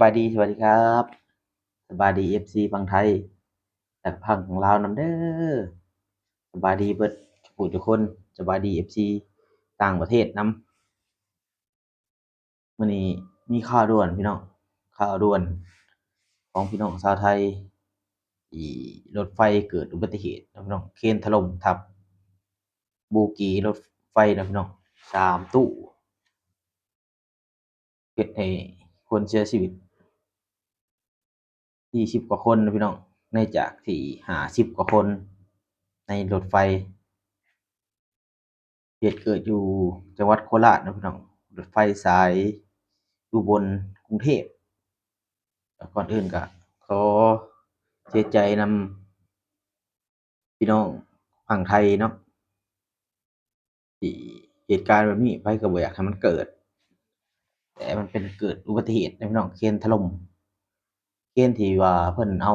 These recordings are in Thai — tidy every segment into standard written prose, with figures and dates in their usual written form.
สวัสดีครับสบายดี FC ฝั่งไทยและฝั่งลาวนำเด้อสบายดีเบิดทุกผู้ทุกคนสบายดี FC ต่างประเทศนำมื้อนี้มีข่าวด่วนพี่น้องข่าวด่วนของพี่น้องชาวไทยที่รถไฟเกิดอุบัติเหตุนะพี่น้องเครนถล่มทับบูกีรถไฟนะพี่น้อง3ตู้เฮ็ดให้คนเสียชีวิต20กว่าคนนะพี่น้องในจากที่50กว่าคนในรถไฟ เหตุเกิดอยู่จังหวัดโคราชนะพี่น้องรถไฟสายอุบลกรุงเทพก่อนอื่นก็ขอเสียใจนำพี่น้องฝั่งไทยเนาะที่เหตุการณ์แบบนี้ไผก็บ่อยากให้มันเกิดแต่มันเป็นเกิดอุบัติเหตุนะพี่น้องเครนถล่มเครนที่ว่าเพิ่นเอา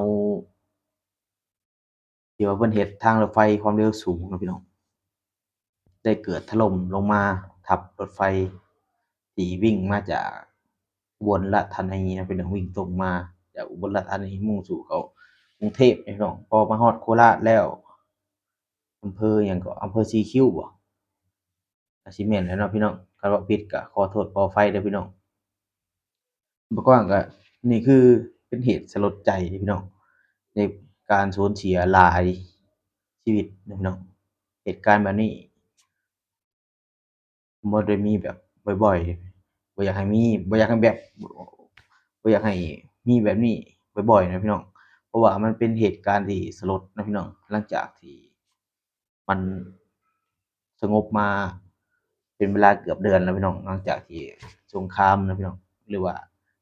ที่ว่าเพิ่นเฮ็ดทางรถไฟความเร็วสูงเนาะพี่น้องได้เกิดถล่มลงมาทับรถไฟที่วิ่งมาจากอุบลราชธานีนะพี่น้องวิ่งตรงมาจากอุบลราชธานีมุ่งสู่เข้ากรุงเทพนะพี่น้องพอมาฮอดโคราชแล้วอำเภอหยังก็อำเภอสีคิ้วบ่น่าสิแม่นแหละเนาะพี่น้องคันเว้าผิดก็ขอโทษขออภัยเด้อพี่น้องบ่กว้างก็นี่คือเป็นเหตุสลดใจเด้อพี่น้องในการสูญเสียหลายชีวิตนะพี่น้องเหตุการณ์แบบนี้ บ่ได้มีแบบบ่อยๆบ่อยากให้มีบ่อยากให้แบบบ่อยากให้มีแบบนี้บ่อยๆนะพี่น้องเพราะว่ามันเป็นเหตุการณ์ที่สลดนะพี่น้องหลังจากที่มันสงบมาเป็นเวลาเกือบเดือนแล้วพี่น้องหลังจากที่สงครามนะพี่น้องหรือว่า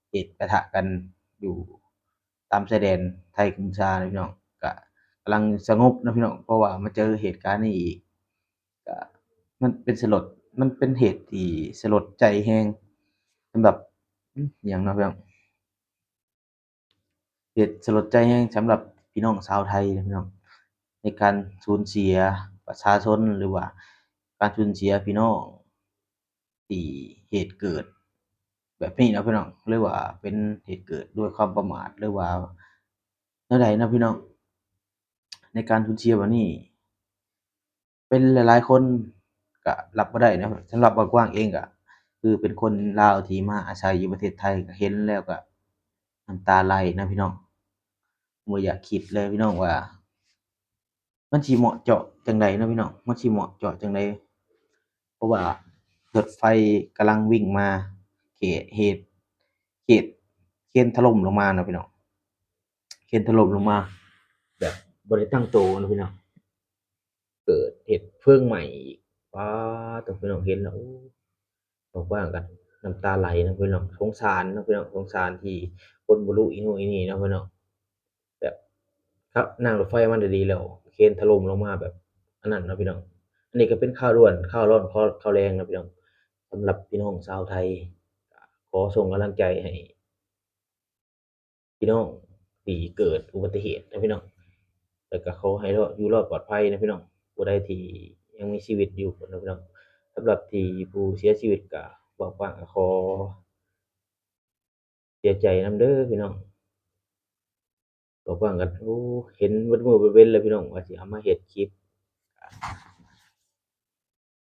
เหตุปะทะกันอยู่ตามชายแดนไทยกัมพูชานะพี่น้องก็กำลังสงบนะพี่น้องเพราะว่ามาเจอเหตุการณ์นี้อีกก็มันเป็นสลดมันเป็นเหตุที่สลดใจแรงสำหรับหยังเนาะพี่น้อง เหตุสลดใจแรงสำหรับพี่น้องชาวไทยนะพี่น้องในการสูญเสียประชาชนหรือว่าการสูญเสียพี่น้องที่เหตุเกิดแบบนี้เนาะพี่น้องหรือว่าเป็นเหตุเกิดด้วยความประมาทหรือว่าแนวใดเนาะพี่น้องในการสูญเสียแบบนี้เป็นหลายๆคนก็รับบ่ได้นะสำหรับบ่าวกว้างเองก็คือเป็นคนลาวที่มาอาศัยอยู่ประเทศไทยก็เห็นแล้วก็น้ำตาไหลนะพี่น้องบ่อยากคิดเลยพี่น้องว่า มันสิเหมาะเจาะจั่งใดเนาะพี่น้องมันสิเหมาะเจาะจั่งใดเพราะว่ารถไฟกำลังวิ่งมาเหตุเขตเครนถล่มลงมาเนาะพี่น้องเครนถล่มลงมาแบบบ่ได้ตั้งตัวเนาะพี่น้องเกิดเหตุเพลิงไหม้อีกป๊าดพี่น้องเห็นแล้วโอ้บอกว่ากันน้ำตาไหลนะพี่น้องสงสารเนาะพี่น้องสงสารที่คนบ่รู้อีโน่อีนี่เนาะพี่น้องแบบครับนั่งรถไฟมาดีๆแล้วเครนถล่มลงมาแบบอันนั้นเนาะพี่น้อง อันนี้ก็เป็นข่าวด่วนข่าวร้อนข่าวแรงนะพี่น้องสำหรับพี่น้องชาวไทยขอส่งกำลังใจให้พี่น้องที่เกิดอุบัติเหตุนะพี่น้องแล้วก็ขอให้อยู่รอดปลอดภัยนะพี่น้องผู้ใดที่ยังมีชีวิตอยู่นะพี่น้องสำหรับที่ผู้เสียชีวิตก็บอกว่าขอเสียใจนำเด้อพี่น้องบอกว่ากันโอ้เห็นเบิดมื้อเบิดเว้นเลยพี่น้องว่าสิเอามาเฮ็ดคลิป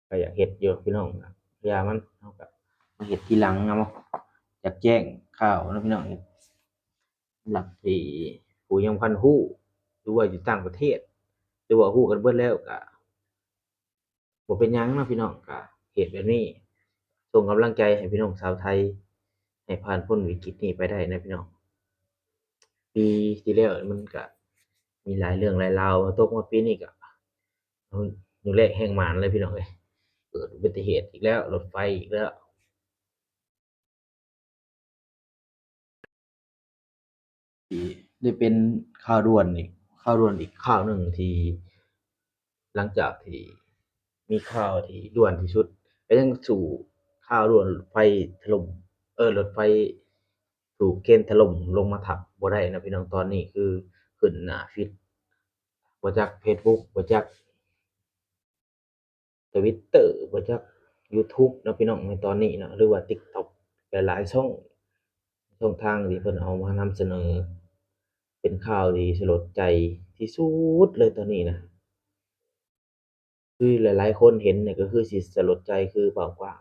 ก็อยากเฮ็ดอยู่พี่น้องอย่ามันเฮาก็มาเฮ็ดทีหลังเนาะอยากแจ้งข่าวนะพี่น้อง สำหรับที่ผู้ยังบ่ทันรู้หรือว่าอยู่ต่างประเทศหรือว่ารู้กันเบิดแล้วก็บ่เป็นหยังเนาะพี่น้องก็เหตุแบบนี้ส่งกำลังใจให้พี่น้องชาวไทยให้ผ่านพ้นวิกฤตนี้ไปได้นะพี่น้องปีที่แล้วมันก็มีหลายเรื่องหลายราวตกมาปีนี้ก็มื้อแรกแฮ่งหมานเลยพี่น้องเอ้ยเกิดอุบัติเหตุอีกแล้วรถไฟอีกแล้วที่ได้เป็นข่าวด่วนอีกข่าวด่วนอีกข่าวหนึ่งที่ หลังจากที่มีข่าวที่ด่วนที่สุดก็ยังสู่ข่าวด่วนรถไฟถล่มรถไฟถูกเครนถล่มลงมาทับบ่ได้นะพี่น้องตอนนี้คือขึ้นหน้าฟีดบ่จักเฟซบุ๊กบ่จัก Twitter บ่จักยูทูบเนาะพี่น้องในตอนนี้เนาะหรือว่า TikTok หลายๆช่อง ช่องทางที่เพิ่นเอามานำเสนอเป็นข่าวที่สลดใจที่สุดเลยตอนนี้นะคือหลายๆคนเห็นเนี่ยก็คือสิสลดใจคือเบากว้าง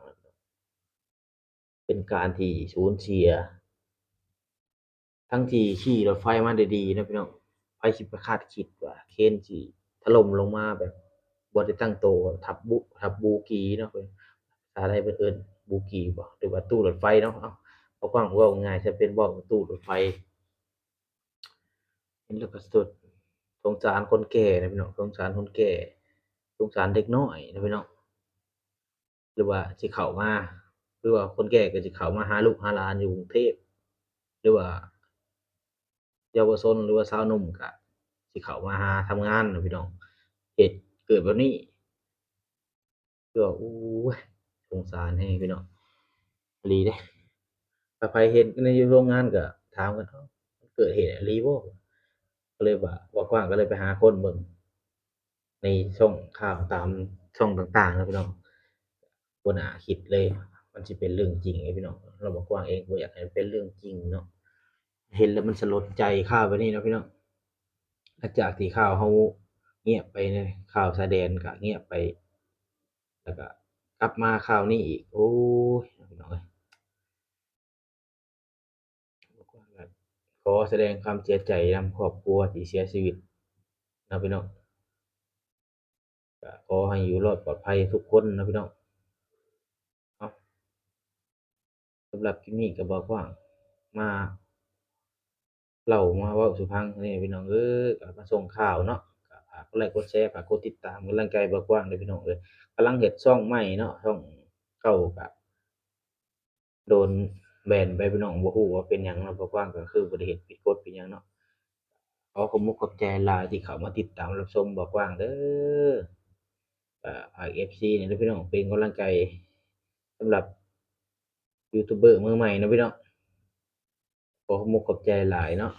เป็นการที่สูญเสียทั้งที่ขี่รถไฟมาได้ดีนะพี่น้องไผสิไปคาดคิดว่าเครนสิถล่มลงมาแบบบ่ได้ตั้งโตวทับบูกีเนาะเพิ่นภาษาไทยเพิ่นเอิ้นบูกีบ่หรือว่าตู้รถไฟเนาะเอ้าเว้ากว้างเว้าง่ายๆซะเป็นเว้าตู้รถไฟ เห็นแล้วก็สุดสงสารคนแก่นะพี่น้องสงสารคนแก่สงสารเด็กน้อยนะพี่น้องหรือว่าสิเข้ามาหรือว่าคนแก่ก็สิเข้ามาหาลูกหาหลานอยู่กรุงเทพหรือว่าเยาวชนหรือว่าสาวหนุ่มก็สิเข้ามาหาทำงานนะพี่น้องเหตุเกิดแบบนี้คือว่าโอ้ยสงสารแรงพี่น้องอีหลีเดะถ้าไผเห็นในอยู่โรงงานก็ถามกันเอ้ามันเกิดเหตุอีหลีบ่ก็เลยว่าเว้ากว้างก็เลยไปหาคนเบิ่ง ในช่องข่าวตามช่องต่างๆนะพี่น้องบ่น่าคิดเลยมันสิเป็นเรื่องจริงไอ้พี่น้องเราบ่กว้างเองบ่อยากให้มันเป็นเรื่องจริงเนาะเห็นแล้วมันสลดใจข่าวแบบนี้เนาะพี่น้องหลังจากที่ข่าวเราเงียบไปเนี่ยข่าวชายแดนก็เงียบไปแล้วก็กลับมาข่าวนี้อีกโอ้ยพี่น้องเอ้ยบ่กว้างก็ขอแสดงความเสียใจนำครอบครัวที่เสียชีวิตนะพี่น้องก็ขอให้อยู่รอดปลอดภัยทุกคนนะพี่น้องเนาะสำหรับคลิปนี้ก็บ่กว้างมาเล่ามาเว้าสู่ฟังนี่พี่น้องเอ้ยก็มาส่งข่าวเนาะก็ฝากกดไลค์กดแชร์ฝากกดติดตามกำลังใจบ่กว้างเด้อพี่น้องเอ้ยกำลังเฮ็ดช่องใหม่เนาะช่องเก่าก็โดนแบนไปพี่น้องบ่ฮู้ว่าเป็นหยังเนาะบ่กว้างก็คือบ่ได้เฮ็ดผิดกฎผิดหยังเนาะขอขอบมุกขอบใจหลายที่เข้ามาติดตามรับชมบ่กว้างเด้อฝาก FC นี่เด้อพี่น้องเป็นกำลังใจสำหรับยูทูบเบอร์มือใหม่เนาะพี่น้องขอขอบมุกขอบใจหลายเนาะ